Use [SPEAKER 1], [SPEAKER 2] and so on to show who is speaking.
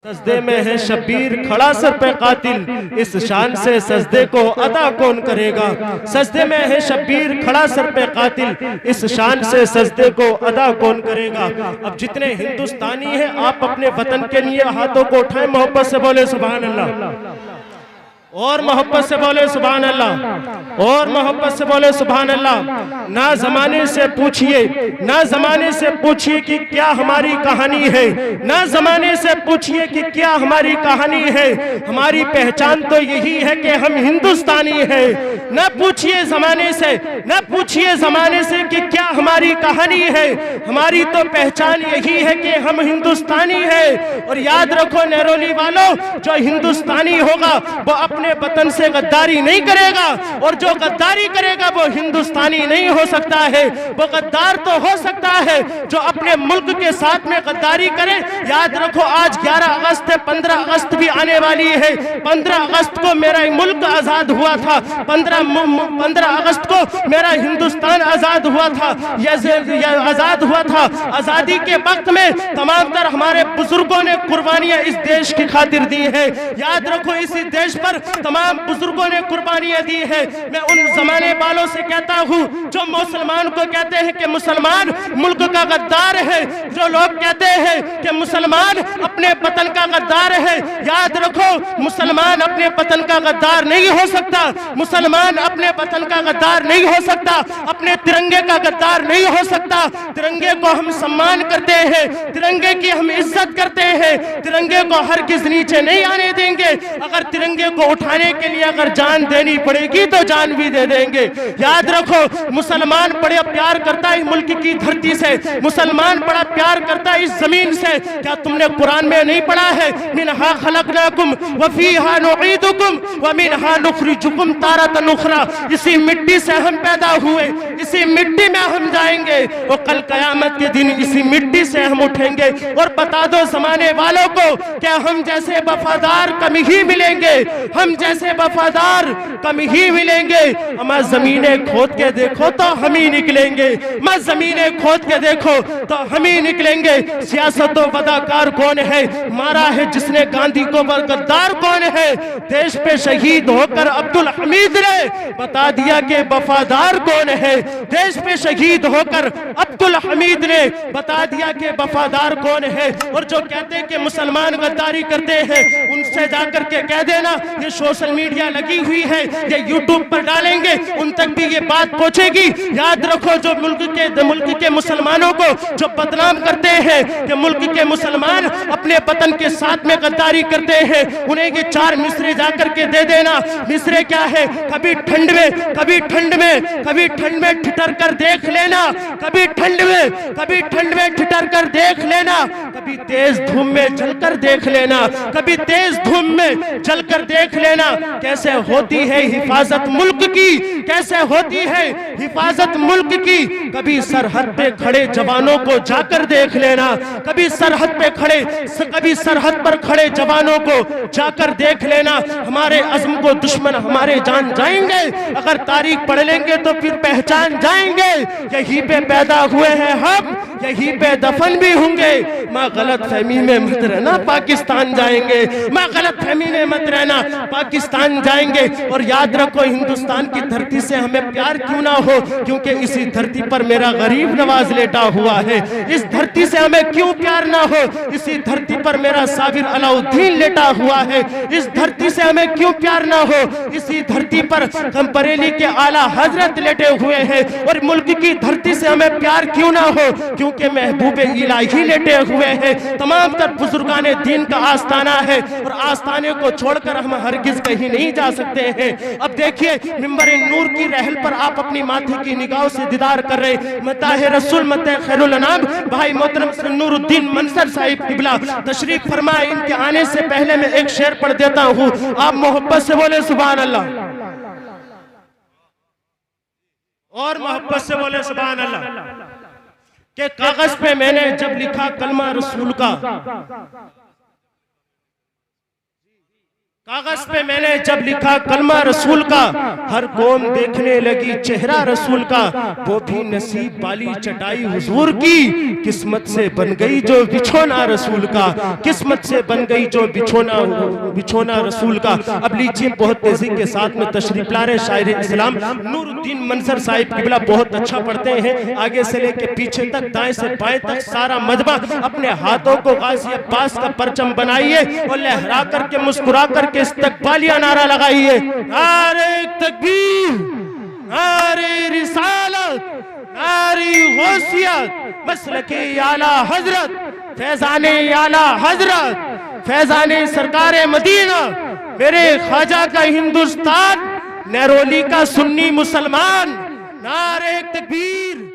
[SPEAKER 1] सजदे में है शब्बीर खड़ा सर पे कातिल, इस शान से सजदे को अदा कौन करेगा। सजदे में है शब्बीर खड़ा सर पे कातिल, इस शान से सजदे को अदा कौन करेगा। अब जितने हिंदुस्तानी हैं आप अपने वतन के लिए हाथों को उठाएं, मोहब्बत से बोले सुभान अल्लाह, और मोहब्बत से बोले सुभान अल्लाह, और मोहब्बत से बोले सुभान अल्लाह। ना जमाने से पूछिए, ना जमाने से पूछिए कि क्या हमारी कहानी है, ना जमाने से पूछिए कि क्या हमारी कहानी है। हमारी पहचान तो यही है कि हम हिंदुस्तानी है। ना पूछिए जमाने से, ना पूछिए जमाने से कि क्या हमारी कहानी है। हमारी तो पहचान यही है कि हम हिंदुस्तानी है। और याद रखो नेरोली वालों, जो हिंदुस्तानी होगा वो अपने वतन से गद्दारी नहीं करेगा, और जो गद्दारी करेगा वो हिंदुस्तानी नहीं हो सकता है। वो गद्दार तो हो सकता है जो अपने मुल्क के साथ में गद्दारी करे। याद रखो आज 11 अगस्त है, 15 अगस्त भी आने वाली है। 15 अगस्त को मेरा मुल्क आजाद हुआ था, 15 अगस्त को मेरा हिंदुस्तान आजाद हुआ था, यह आजाद हुआ था। आजादी के वक्त में तमाम तर हमारे बुजुर्गों ने कुर्बानियां इस देश की खातिर दी है। याद रखो इसी देश पर तमाम बुजुर्गों ने कुर्बानियां दी है। मैं उन जमाने वालों से कहता हूं जो मुसलमान को कहते हैं कि मुसलमान मुल्क का गद्दार है, जो लोग कहते हैं कि मुसलमान अपने वतन का गद्दार है। याद रखो मुसलमान अपने वतन का गद्दार नहीं हो सकता, मुसलमान अपने वतन का गद्दार नहीं हो सकता, अपने तिरंगे का गद्दार नहीं हो सकता। तिरंगे को हम सम्मान करते हैं, तिरंगे की हम इज्जत करते हैं, तिरंगे को हरगिज़ नीचे नहीं आने देंगे। अगर तिरंगे को उठाने के लिए अगर जान देनी पड़ेगी तो जान भी दे देंगे। याद रखो मुसलमान बड़े प्यार करता है मुल्क की धरती से, मुसलमान बड़ा प्यार करता है इस जमीन से। क्या तुमने कुरान में नहीं पढ़ा है, मिनहा खलकनाकुम व फीहा नुईदुकुम व मिनहा नुखरिजुकुम तारतन उखरा। इसी मिट्टी से हम पैदा हुए, इसी मिट्टी में हम जाएंगे, और कल कयामत के दिन इसी मिट्टी से हम उठेंगे। और बता दो जमाने वालों को क्या हम जैसे वफादार कम ही मिलेंगे, हम जैसे वफादार कम ही मिलेंगे। मैं जमीनें खोद के देखो तो हम ही निकलेंगे, मैं जमीनें खोद के देखो तो हम ही निकलेंगे। सियासत और वदाकार कौन है, मारा है जिसने गांधी को, गद्दार कौन है। देश पे शहीद होकर अब्दुल हमीद ने बता दिया कि वफादार कौन है। देश पे शहीद होकर अब्दुल हमीद ने बता दिया कि वफादार कौन है। और जो कहते हैं कि मुसलमान गद्दारी करते हैं, उनसे जाकर के कह देना ये सोशल मीडिया लगी हुई है, ये यूट्यूब पर डालेंगे, उन तक भी ये बात पहुंचेगी। याद रखो जो मुल्क के मुसलमानों को जो बदनाम करते हैं कि मुल्क के मुसलमान अपने वतन के साथ में गद्दारी करते हैं, उन्हें ये 4 मिसरे जाकर के दे देना। मिसरे क्या है, कभी ठंड में, कभी ठंड में, कभी ठंड में ठिठर कर देख लेना, कभी ठंड में, कभी ठंड में ठिठर कर देख लेना, कभी तेज धूप में जलकर देख लेना, कभी तेज धूप में जलकर देख लेना। कैसे होती है हिफाजत मुल्क की, कैसे होती है हिफाजत मुल्क की। कभी सरहद पे खड़े जवानों को जाकर देख लेना, कभी सरहद पे खड़े, कभी सरहद पर खड़े जवानों को जाकर देख लेना। हमारे अज़्म को दुश्मन हमारे जान जाएंगे, अगर तारीख पढ़ लेंगे तो फिर पहचान जाएंगे। यहीं पे पैदा हुए हैं हम, यहीं पे दफन भी होंगे। मैं गलत फहमी में मत रहना, पाकिस्तान जाएंगे, मैं गलत फहमी में मत रहना, पाकिस्तान जाएंगे। और याद रखो हिंदुस्तान की धरती से हमें प्यार क्यों ना हो, क्योंकि इसी धरती पर मेरा गरीब नवाज लेटा हुआ है। इस धरती से हमें क्यों प्यार ना हो, इसी धरती पर मेरा साबिर अलाउद्दीन लेटा हुआ है। इस धरती से हमें क्यों प्यार ना हो, इसी धरती पर हम बरेली के आला हजरत लेटे हुए हैं। और मुल्क की धरती से हमें प्यार क्यों ना हो, क्योंकि महबूब इलाही लेटे हुए हैं। तमाम तर बुजुर्गाने दीन का आस्थाना है, और आस्थाने को छोड़कर हम हरगिज कहीं नहीं जा सकते हैं। अब देखिए मिंबर नूर की रहल पर आप अपनी माथे की निगाहों से दीदार कर रहे मताह रसूल मताह खैरुल अनाम भाई मोहतरम नूरुद्दीन मंसर साहिब किबला तशरीफ फरमाए। इनके आने से पहले मैं एक शेर पढ़ देता हूँ, आप मोहब्बत से बोले सुभान अल्लाह, और मोहब्बत से बोले सुभान अल्लाह। के कागज पे मैंने जब लिखा कलमा रसूल का, कागज पे मैंने जब लिखा कलमा रसूल का, हर कौम देखने लगी चेहरा रसूल का। वो भी नसीब वाली चटाई हुजूर की, किस्मत से बन गई जो बिछोना रसूल का, किस्मत से बन गई जो बिछोना रसूल का। अब लीजिए बहुत तेजी के साथ में तशरीफ ला रहे शायर इस्लाम नूरुद्दीन मंसर साहिब किबला, बहुत अच्छा पढ़ते हैं, आगे से लेके पीछे तक, दाएं से बाएं तक सारा मजमा। अपने हाथों को गाजी अब्बास का परचम बनाइए और लहरा करके मुस्कुरा करके इस्तकबालिया नारा लगाइए। नारे तकबीर, नारे रिसालत, नारी गौसियत, मसलके आला हजरत, फैजाने आला हजरत, फैजाने सरकारे मदीना, मेरे ख्वाजा का हिंदुस्तान, नैरोली का सुन्नी मुसलमान। नारे तकबीर,